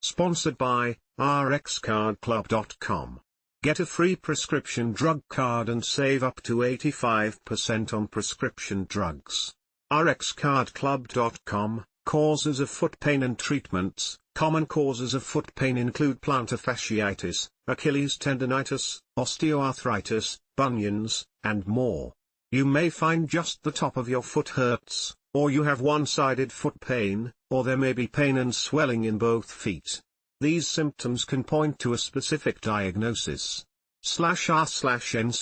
Sponsored by rxcardclub.com. Get a free prescription drug card and save up to 85% on prescription drugs. rxcardclub.com. Causes of foot pain and treatments. Common causes of foot pain include plantar fasciitis, Achilles tendonitis, osteoarthritis, bunions, and more. You may find just the top of your foot hurts, or you have one-sided foot pain, or there may be pain and swelling in both feet. These symptoms can point to a specific diagnosis. /r/n/r/n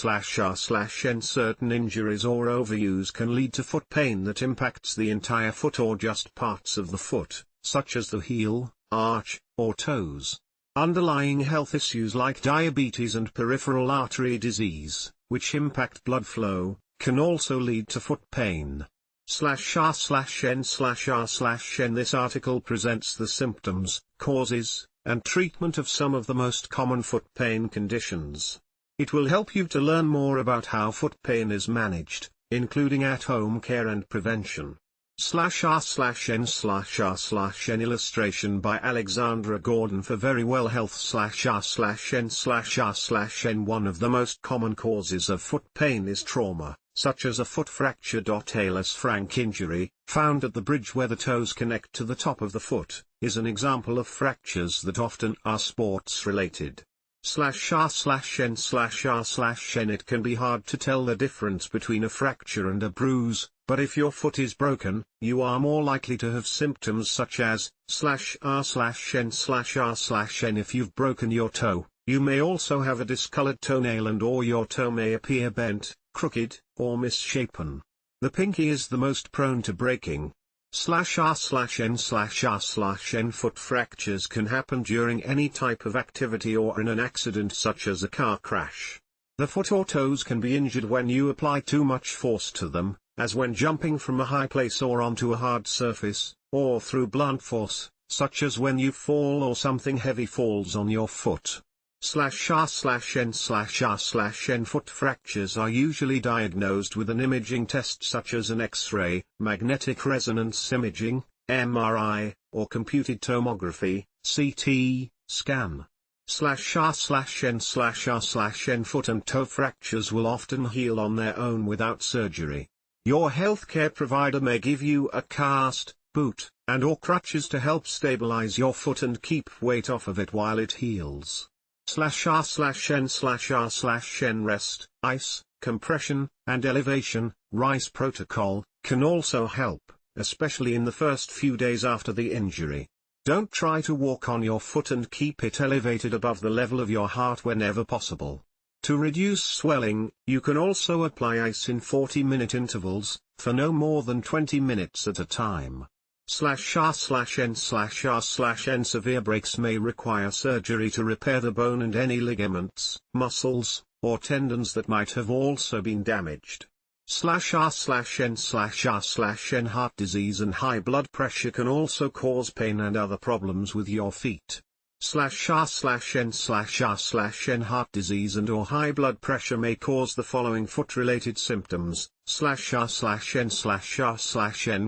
Certain injuries or overuse can lead to foot pain that impacts the entire foot or just parts of the foot, such as the heel, arch, or toes. Underlying health issues like diabetes and peripheral artery disease, which impact blood flow, can also lead to foot pain. /r/n/r/n This article presents the symptoms, causes, and treatment of some of the most common foot pain conditions. It will help you to learn more about how foot pain is managed, including at-home care and prevention. /r/n/r/n Illustration by Alexandra Gordon for Verywell Health/r/n/r/n One of the most common causes of foot pain is trauma, such as a foot fracture. A Lisfranc injury, found at the bridge where the toes connect to the top of the foot, is an example of fractures that often are sports-related. /r/n/r/n It can be hard to tell the difference between a fracture and a bruise, but if your foot is broken, you are more likely to have symptoms such as /r/n/r/n If you've broken your toe, you may also have a discolored toenail and/or your toe may appear bent, crooked, or misshapen. The pinky is the most prone to breaking. /r/n/r/n Foot fractures can happen during any type of activity or in an accident such as a car crash. The foot or toes can be injured when you apply too much force to them, as when jumping from a high place or onto a hard surface, or through blunt force, such as when you fall or something heavy falls on your foot. /r/n/r/n Foot fractures are usually diagnosed with an imaging test such as an Xray, magnetic resonance imaging, MRI, or computed tomography, CT, scan. /r/n/r/n Foot and toe fractures will often heal on their own without surgery. Your healthcare provider may give you a cast, boot, and/or crutches to help stabilize your foot and keep weight off of it while it heals. /r/n/r/n Rest, ice, compression, and elevation, RICE protocol, can also help, especially in the first few days after the injury. Don't try to walk on your foot and keep it elevated above the level of your heart whenever possible. To reduce swelling, you can also apply ice in 40-minute intervals, for no more than 20 minutes at a time. /r/n/r/n Severe breaks may require surgery to repair the bone and any ligaments, muscles, or tendons that might have also been damaged. /r/n/r/n Heart disease and high blood pressure can also cause pain and other problems with your feet. /r/n/r/n Heart disease and/or high blood pressure may cause the following foot-related symptoms. /r/n/r/n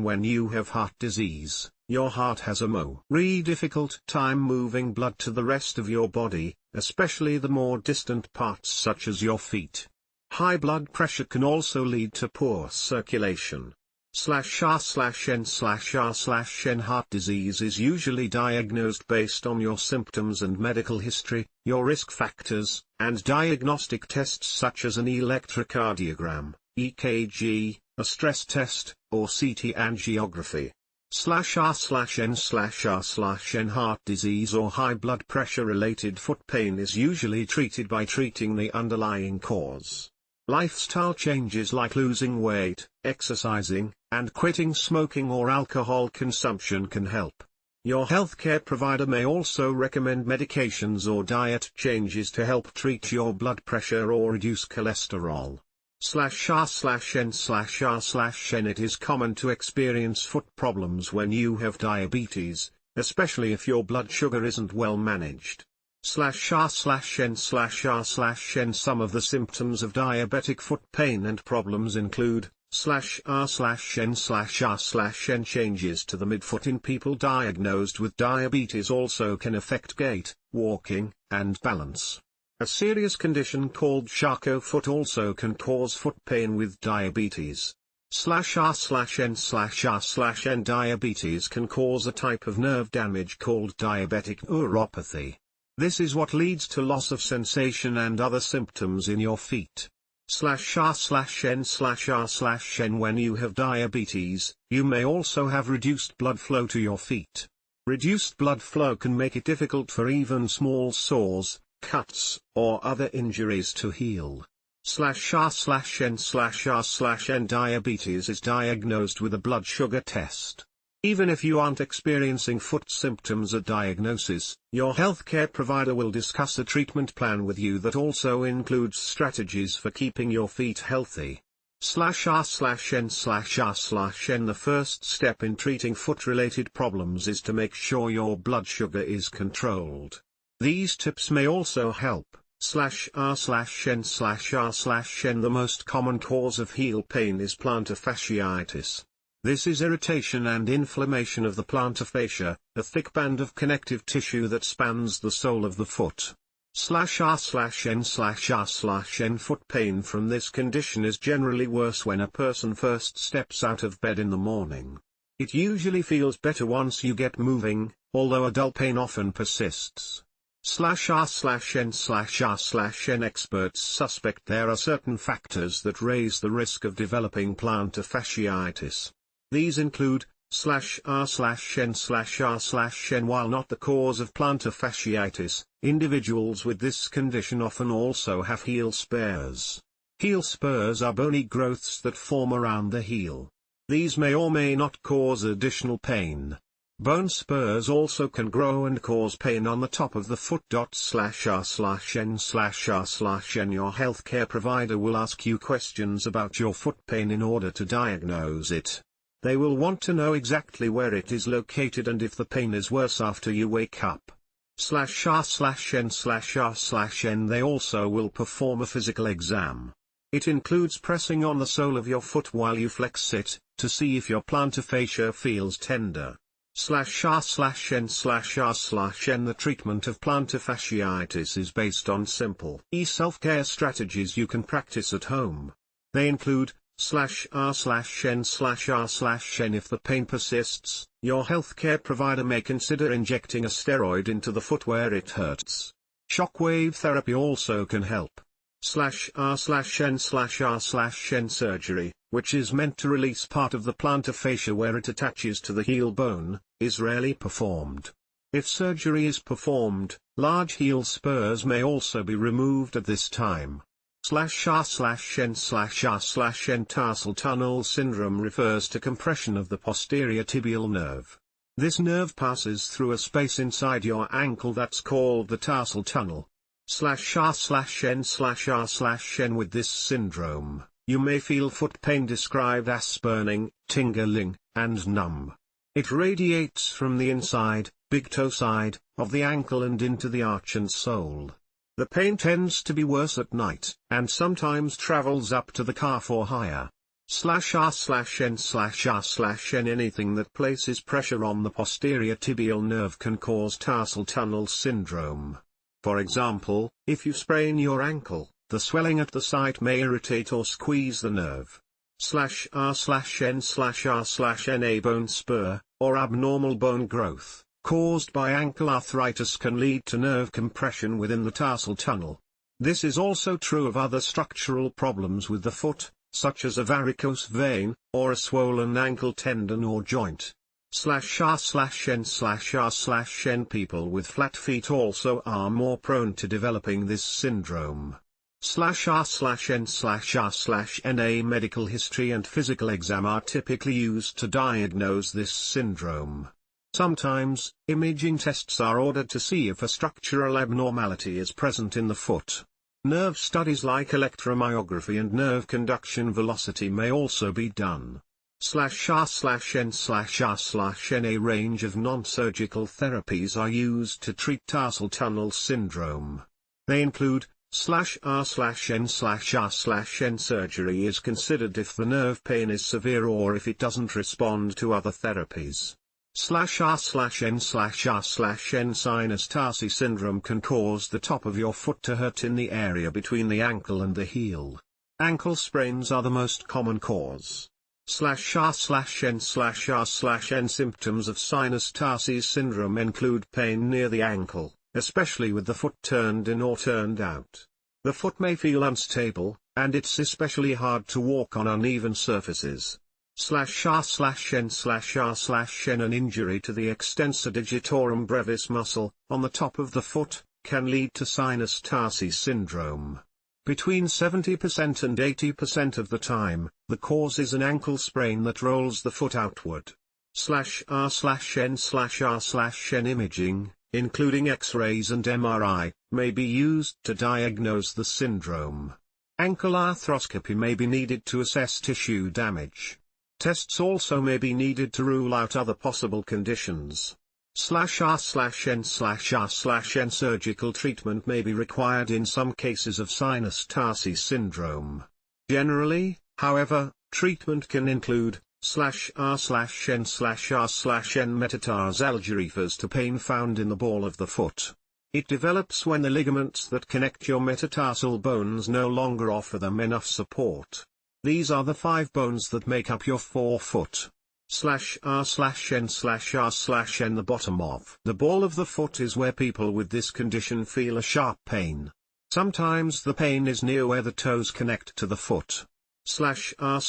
When you have heart disease, your heart has a more difficult time moving blood to the rest of your body, especially the more distant parts such as your feet. High blood pressure can also lead to poor circulation. /r/n/r/n Heart disease is usually diagnosed based on your symptoms and medical history, your risk factors, and diagnostic tests such as an electrocardiogram, EKG, a stress test, or CT angiography. /r/n/r/n Heart disease or high blood pressure related foot pain is usually treated by treating the underlying cause. Lifestyle changes like losing weight, exercising, and quitting smoking or alcohol consumption can help. Your healthcare provider may also recommend medications or diet changes to help treat your blood pressure or reduce cholesterol. /r/n/r/n It is common to experience foot problems when you have diabetes, especially if your blood sugar isn't well managed. /r/n/r/n Some of the symptoms of diabetic foot pain and problems include /r/n/r/n changes to the midfoot in people diagnosed with diabetes also can affect gait, walking, and balance. A serious condition called Charcot foot also can cause foot pain with diabetes. /r/n/r/n diabetes can cause a type of nerve damage called diabetic neuropathy. This is what leads to loss of sensation and other symptoms in your feet. /r/n/r/n when you have diabetes, you may also have reduced blood flow to your feet. Reduced blood flow can make it difficult for even small sores, cuts, or other injuries to heal. /r/n/r/n diabetes is diagnosed with a blood sugar test. Even if you aren't experiencing foot symptoms at diagnosis, your healthcare provider will discuss a treatment plan with you that also includes strategies for keeping your feet healthy. /r/n/r/n The first step in treating foot-related problems is to make sure your blood sugar is controlled. These tips may also help. /r/n/r/n The most common cause of heel pain is plantar fasciitis. This is irritation and inflammation of the plantar fascia, a thick band of connective tissue that spans the sole of the foot. /r/n/r/n Foot pain from this condition is generally worse when a person first steps out of bed in the morning. It usually feels better once you get moving, although a dull pain often persists. /r/n/r/n Experts suspect there are certain factors that raise the risk of developing plantar fasciitis. These include /r/n/r/n While not the cause of plantar fasciitis, individuals with this condition often also have heel spurs. Heel spurs are bony growths that form around the heel. These may or may not cause additional pain. Bone spurs also can grow and cause pain on the top of the foot. /r/n/r/n Your healthcare provider will ask you questions about your foot pain in order to diagnose it. They will want to know exactly where it is located and if the pain is worse after you wake up. /r/n/r/n They also will perform a physical exam. It includes pressing on the sole of your foot while you flex it, to see if your plantar fascia feels tender. /r/n/r/n The treatment of plantar fasciitis is based on simple self-care strategies you can practice at home. They include /r/n/r/n If the pain persists, your healthcare provider may consider injecting a steroid into the foot where it hurts. Shockwave therapy also can help. /r/n/r/n Surgery, which is meant to release part of the plantar fascia where it attaches to the heel bone, is rarely performed. If surgery is performed, large heel spurs may also be removed at this time. /r/n/r/n Tarsal tunnel syndrome refers to compression of the posterior tibial nerve. This nerve passes through a space inside your ankle that's called the tarsal tunnel. /r/n/r/n With this syndrome, you may feel foot pain described as burning, tingling, and numb. It radiates from the inside, big toe side, of the ankle and into the arch and sole. The pain tends to be worse at night, and sometimes travels up to the calf or higher. /r/n/r/n Anything that places pressure on the posterior tibial nerve can cause tarsal tunnel syndrome. For example, if you sprain your ankle, the swelling at the site may irritate or squeeze the nerve. /r/n/r/n A bone spur, or abnormal bone growth, caused by ankle arthritis can lead to nerve compression within the tarsal tunnel. This is also true of other structural problems with the foot, such as a varicose vein, or a swollen ankle tendon or joint. /r/n/r/n People with flat feet also are more prone to developing this syndrome. /r/n/r/n A medical history and physical exam are typically used to diagnose this syndrome. Sometimes, imaging tests are ordered to see if a structural abnormality is present in the foot. Nerve studies like electromyography and nerve conduction velocity may also be done. /r/n/r/n A range of non-surgical therapies are used to treat tarsal tunnel syndrome. They include /r/n/r/n surgery is considered if the nerve pain is severe or if it doesn't respond to other therapies. /r/n/r/n sinus tarsi syndrome can cause the top of your foot to hurt in the area between the ankle and the heel. Ankle sprains are the most common cause. /r/n/r/n symptoms of sinus tarsi syndrome include pain near the ankle, especially with the foot turned in or turned out. The foot may feel unstable, and it's especially hard to walk on uneven surfaces. /r/n/r/n an injury to the extensor digitorum brevis muscle, on the top of the foot, can lead to sinus tarsi syndrome. Between 70% and 80% of the time, the cause is an ankle sprain that rolls the foot outward. /r/n/r/n imaging, including X-rays and MRI, may be used to diagnose the syndrome. Ankle arthroscopy may be needed to assess tissue damage. Tests also may be needed to rule out other possible conditions. /r/n/r/n surgical treatment may be required in some cases of sinus tarsi syndrome. Generally, however, treatment can include /r/n/r/n metatarsalgia refers to pain found in the ball of the foot. It develops when the ligaments that connect your metatarsal bones no longer offer them enough support. These are the 5 bones that make up your forefoot. /r/n/r/n the bottom of the ball of the foot is where people with this condition feel a sharp pain. Sometimes the pain is near where the toes connect to the foot. /r/n/r/n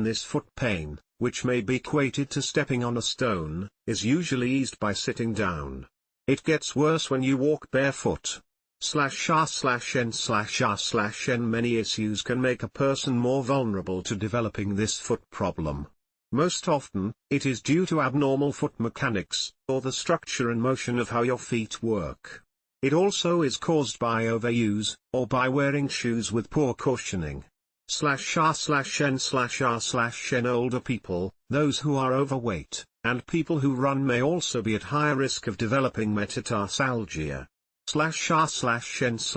this foot pain, which may be equated to stepping on a stone, is usually eased by sitting down. It gets worse when you walk barefoot. /r/n/r/n many issues can make a person more vulnerable to developing this foot problem. Most often, it is due to abnormal foot mechanics, or the structure and motion of how your feet work. It also is caused by overuse, or by wearing shoes with poor cushioning. /r/n/r/n older people, those who are overweight, and people who run may also be at higher risk of developing metatarsalgia. /r/n/r/n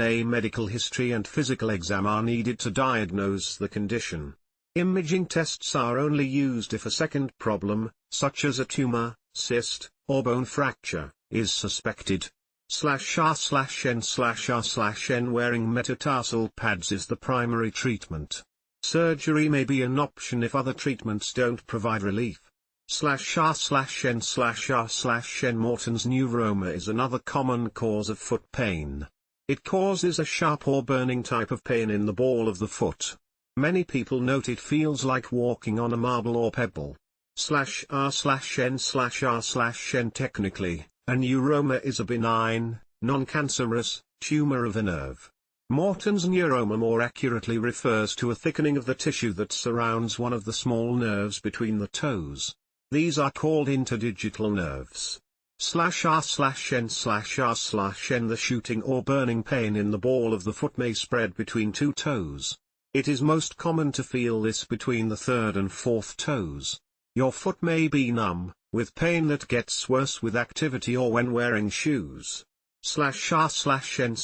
a medical history and physical exam are needed to diagnose the condition. Imaging tests are only used if a second problem, such as a tumor, cyst, or bone fracture, is suspected. /r/n/r/n wearing metatarsal pads is the primary treatment. Surgery may be an option if other treatments don't provide relief. /r/n/r/n Morton's neuroma is another common cause of foot pain. It causes a sharp or burning type of pain in the ball of the foot. Many people note it feels like walking on a marble or pebble. /r/n/r/n technically, a neuroma is a benign, non-cancerous, tumor of a nerve. Morton's neuroma more accurately refers to a thickening of the tissue that surrounds one of the small nerves between the toes. These are called interdigital nerves. /r/n/r/n the shooting or burning pain in the ball of the foot may spread between 2 toes. It is most common to feel this between the 3rd and 4th toes. Your foot may be numb, with pain that gets worse with activity or when wearing shoes. /r/n/r/n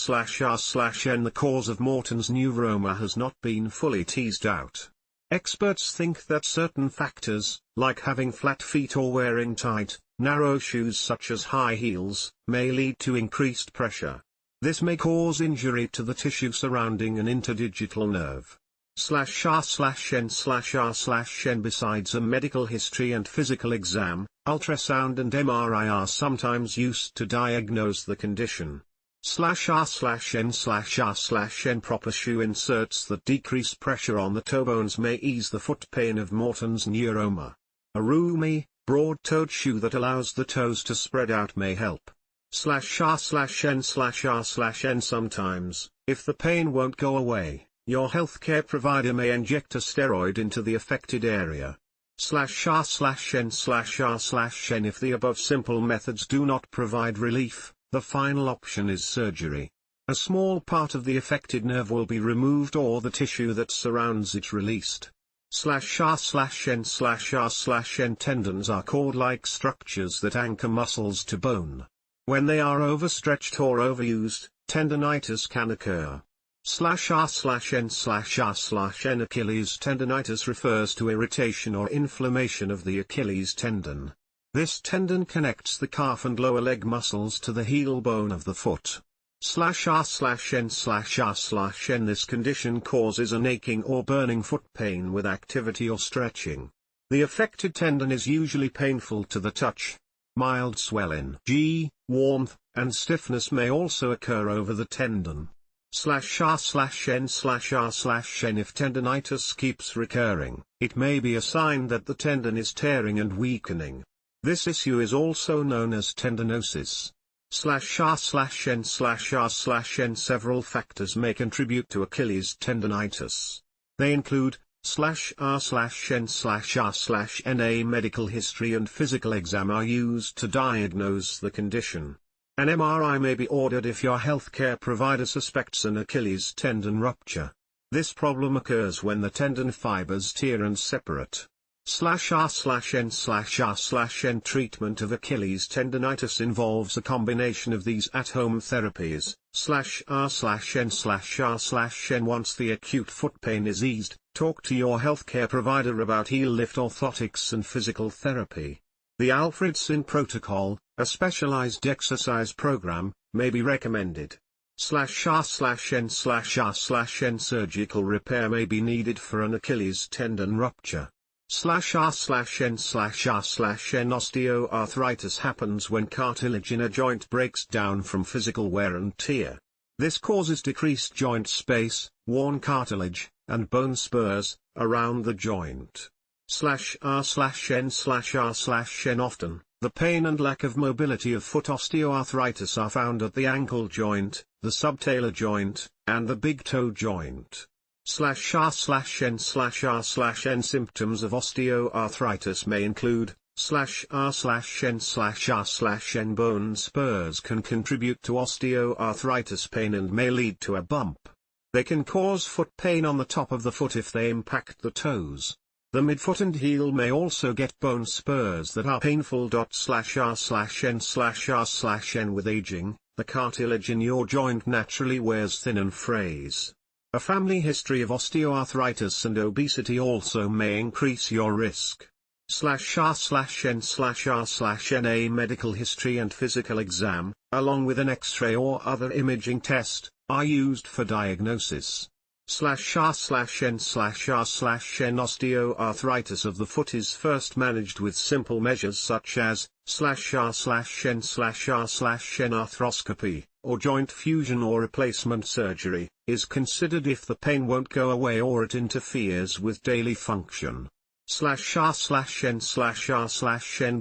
the cause of Morton's neuroma has not been fully teased out. Experts think that certain factors, like having flat feet or wearing tight, narrow shoes such as high heels, may lead to increased pressure. This may cause injury to the tissue surrounding an interdigital nerve. /r/n/r/n besides a medical history and physical exam, ultrasound and MRI are sometimes used to diagnose the condition. /r/n/r/n proper shoe inserts that decrease pressure on the toe bones may ease the foot pain of Morton's neuroma. A roomy, broad-toed shoe that allows the toes to spread out may help. /r/n/r/n sometimes, if the pain won't go away, your healthcare provider may inject a steroid into the affected area. /r/n/r/n if the above simple methods do not provide relief, the final option is surgery. A small part of the affected nerve will be removed or the tissue that surrounds it released. /r/n/r/n tendons are cord-like structures that anchor muscles to bone. When they are overstretched or overused, tendonitis can occur. /r/n/r/n Achilles tendonitis refers to irritation or inflammation of the Achilles tendon. This tendon connects the calf and lower leg muscles to the heel bone of the foot. /r/n/r/n This condition causes an aching or burning foot pain with activity or stretching. The affected tendon is usually painful to the touch. Mild swelling, warmth, and stiffness may also occur over the tendon. /r/n/r/n If tendonitis keeps recurring, it may be a sign that the tendon is tearing and weakening. This issue is also known as tendinosis. /r/n/r/n Several factors may contribute to Achilles tendonitis. They include /r/n/r/n A medical history and physical exam are used to diagnose the condition. An MRI may be ordered if your healthcare provider suspects an Achilles tendon rupture. This problem occurs when the tendon fibers tear and separate. /r/n/r/n Treatment of Achilles tendonitis involves a combination of these at-home therapies. /r/n/r/n Once the acute foot pain is eased, talk to your healthcare provider about heel lift orthotics and physical therapy. The Alfredson protocol, a specialized exercise program, may be recommended. /r/n/r/n Surgical repair may be needed for an Achilles tendon rupture. /r/n/r/n Osteoarthritis happens when cartilage in a joint breaks down from physical wear and tear. This causes decreased joint space, worn cartilage, and bone spurs around the joint. /r/n/r/n Often, the pain and lack of mobility of foot osteoarthritis are found at the ankle joint, the subtalar joint, and the big toe joint. /r/n/r/n Symptoms of osteoarthritis may include /r/n/r/n Bone spurs can contribute to osteoarthritis pain and may lead to a bump. They can cause foot pain on the top of the foot if they impact the toes. The midfoot and heel may also get bone spurs that are painful. /r/n/r/n With aging, the cartilage in your joint naturally wears thin and frays. A family history of osteoarthritis and obesity also may increase your risk. /r/n/r/n A medical history and physical exam, along with an Xray or other imaging test, are used for diagnosis. /r/n/r/n Osteoarthritis of the foot is first managed with simple measures such as /r/n/r/n Arthroscopy, or joint fusion or replacement surgery, is considered if the pain won't go away or it interferes with daily function. /r/n/r/n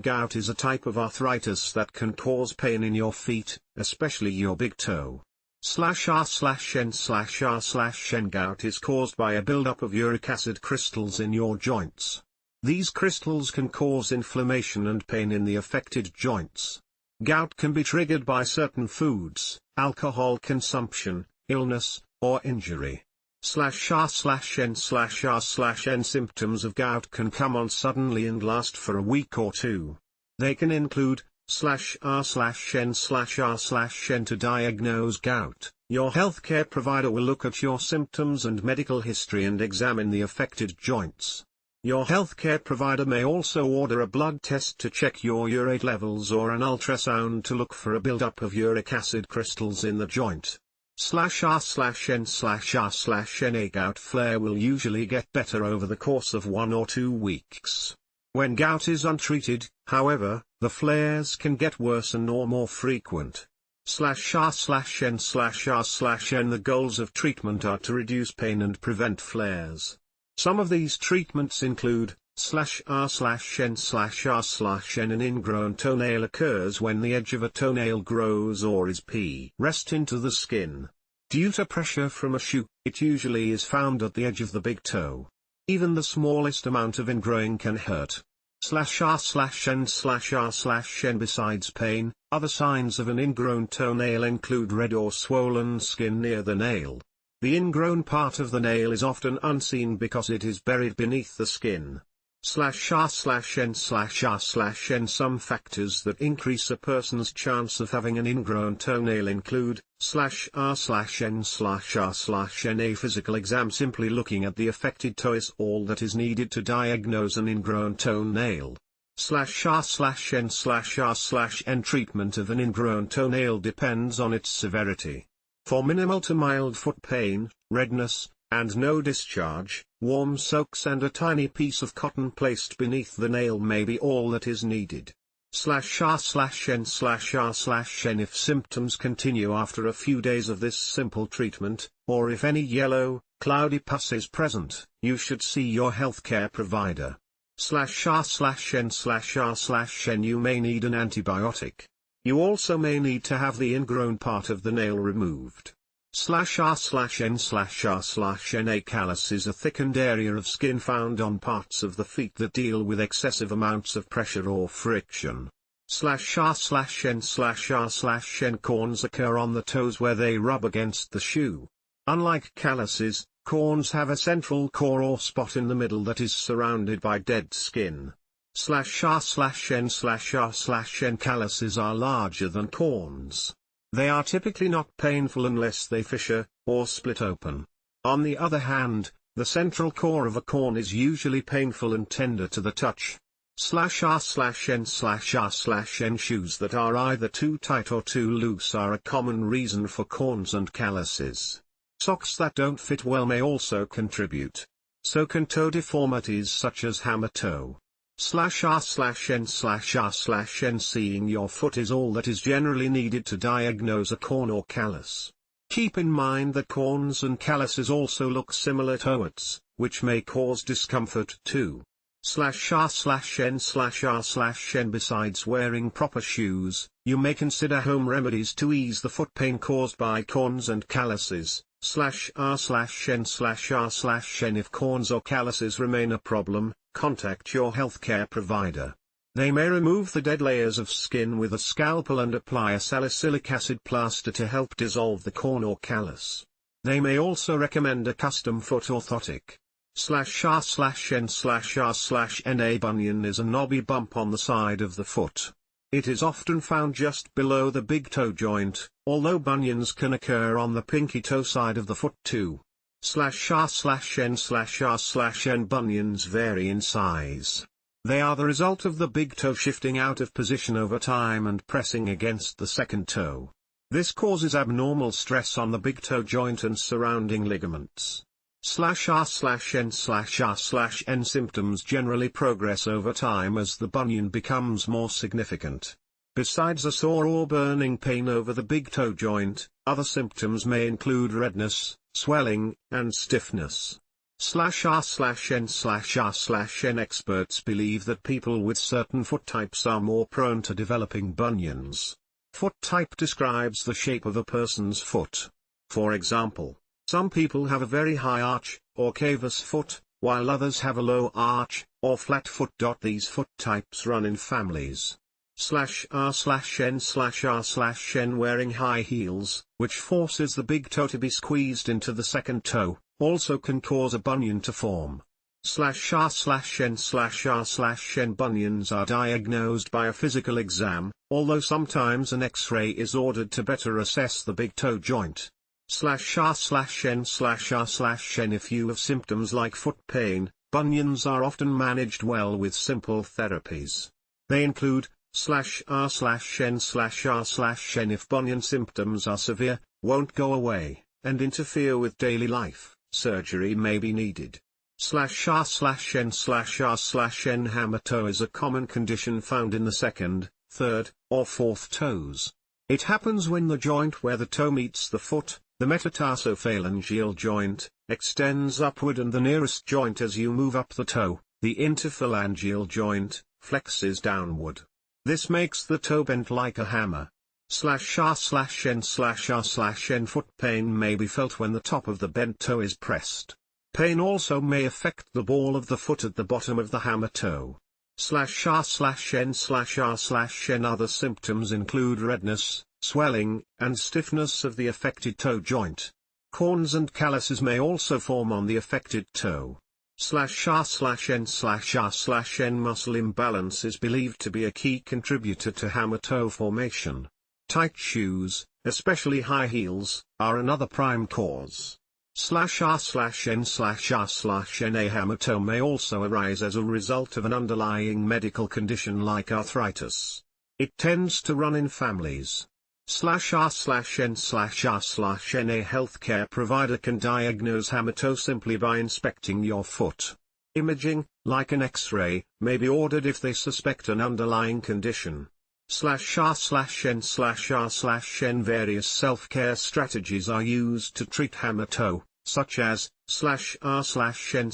Gout is a type of arthritis that can cause pain in your feet, especially your big toe. /r/n/r/n Gout is caused by a buildup of uric acid crystals in your joints. These crystals can cause inflammation and pain in the affected joints. Gout can be triggered by certain foods, alcohol consumption, illness, or injury. /r/n/r/n Symptoms of gout can come on suddenly and last for a week or two. They can include /r/n/r/n To diagnose gout, your healthcare provider will look at your symptoms and medical history and examine the affected joints. Your healthcare provider may also order a blood test to check your urate levels or an ultrasound to look for a buildup of uric acid crystals in the joint. /r/n/r/n A gout flare will usually get better over the course of 1 or 2 weeks. When gout is untreated, however, the flares can get worse and or more frequent. /r/n/r/n The goals of treatment are to reduce pain and prevent flares. Some of these treatments include /r/n/r/n An ingrown toenail occurs when the edge of a toenail grows or is pressed into the skin. Due to pressure from a shoe, it usually is found at the edge of the big toe. Even the smallest amount of ingrowing can hurt. /r/n/r/n Besides pain, other signs of an ingrown toenail include red or swollen skin near the nail. The ingrown part of the nail is often unseen because it is buried beneath the skin. /r/n/r/n. Some factors that increase a person's chance of having an ingrown toenail include /r/n/r/n. A physical exam. Simply looking at the affected toe is all that is needed to diagnose an ingrown toenail. /r/n/r/n. Treatment of an ingrown toenail depends on its severity. For minimal to mild foot pain, redness, and no discharge, warm soaks and a tiny piece of cotton placed beneath the nail may be all that is needed. /r/n/r/n. If symptoms continue after a few days of this simple treatment, or if any yellow, cloudy pus is present, you should see your healthcare provider. /r/n/r/n. You may need an antibiotic. You also may need to have the ingrown part of the nail removed. /r/n/r/n. A callus is a thickened area of skin found on parts of the feet that deal with excessive amounts of pressure or friction. /r/n/r/n. Corns occur on the toes where they rub against the shoe. Unlike calluses, corns have a central core or spot in the middle that is surrounded by dead skin. /r/n/r/n. Calluses are larger than corns. They are typically not painful unless they fissure, or split open. On the other hand, the central core of a corn is usually painful and tender to the touch. /r/n/r/n. Shoes that are either too tight or too loose are a common reason for corns and calluses. Socks that don't fit well may also contribute. So can toe deformities such as hammer toe. /r/n/r/n. Seeing your foot is all that is generally needed to diagnose a corn or callus. Keep in mind that corns and calluses also look similar towards, which may cause discomfort too. /r/n/r/n. Besides wearing proper shoes, you may consider home remedies to ease the foot pain caused by corns and calluses. /r/n/r/n. If corns or calluses remain a problem, contact your healthcare provider. They may remove the dead layers of skin with a scalpel and apply a salicylic acid plaster to help dissolve the corn or callus. They may also recommend a custom foot orthotic. /r/n/r/n. A bunion is a knobby bump on the side of the foot. It is often found just below the big toe joint, although bunions can occur on the pinky toe side of the foot too. /r/n/r/n. Bunions vary in size. They are the result of the big toe shifting out of position over time and pressing against the second toe. This causes abnormal stress on the big toe joint and surrounding ligaments. /r/n/r/n. Symptoms generally progress over time as the bunion becomes more significant. Besides a sore or burning pain over the big toe joint, other symptoms may include redness, swelling, and stiffness. /r/n/r/n. Experts believe that people with certain foot types are more prone to developing bunions. Foot type describes the shape of a person's foot. For example, some people have a very high arch, or cavus foot, while others have a low arch, or flat foot. These foot types run in families. /r/n/r/n. Wearing high heels, which forces the big toe to be squeezed into the second toe, also can cause a bunion to form. /r/n/r/n. Bunions are diagnosed by a physical exam, although sometimes an X-ray is ordered to better assess the big toe joint. /r/n/r/n. If you have symptoms like foot pain, bunions are often managed well with simple therapies. They include /r/n/r/n. If bunion symptoms are severe, won't go away, and interfere with daily life, surgery may be needed. /r/n/r/n. Hammer toe is a common condition found in the second, third, or fourth toes. It happens when the joint where the toe meets the foot, the metatarsophalangeal joint, extends upward, and the nearest joint as you move up the toe, the interphalangeal joint, flexes downward. This makes the toe bent like a hammer. /r/n/r/n. Foot pain may be felt when the top of the bent toe is pressed. Pain also may affect the ball of the foot at the bottom of the hammer toe. /r/n/r/n. Other symptoms include redness, swelling, and stiffness of the affected toe joint. Corns and calluses may also form on the affected toe. /r/n/r/n muscle imbalance is believed to be a key contributor to hammertoe formation. Tight shoes, especially high heels, are another prime cause. /r/n/r/n A hammertoe may also arise as a result of an underlying medical condition like arthritis. It tends to run in families. /r/n/r/n A healthcare provider can diagnose hammertoe simply by inspecting your foot. Imaging, like an X-ray, may be ordered if they suspect an underlying condition. /r/n/r/n Various self-care strategies are used to treat hammertoe, such as /r/n/r/n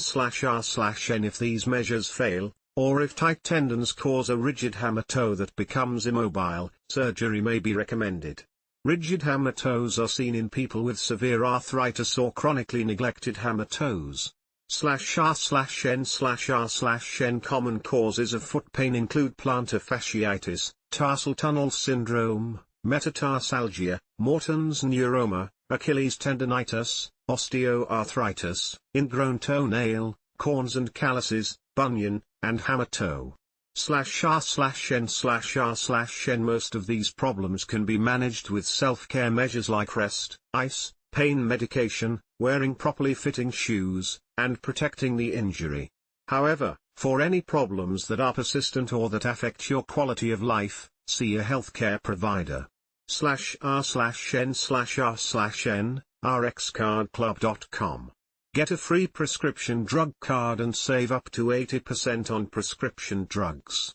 if these measures fail, or if tight tendons cause a rigid hammertoe that becomes immobile, surgery may be recommended. Rigid hammertoes are seen in people with severe arthritis or chronically neglected hammertoes. /r/n/r/n Common causes of foot pain include plantar fasciitis, tarsal tunnel syndrome, metatarsalgia, Morton's neuroma, Achilles tendonitis, osteoarthritis, ingrown toenail, corns and calluses, bunion, and hammertoe. /r/n/r/n Most of these problems can be managed with self-care measures like rest, ice, pain medication, wearing properly fitting shoes, and protecting the injury. However, for any problems that are persistent or that affect your quality of life, see a healthcare provider. /r/n/r/n rxcardclub.com. Get a free prescription drug card and save up to 80% on prescription drugs.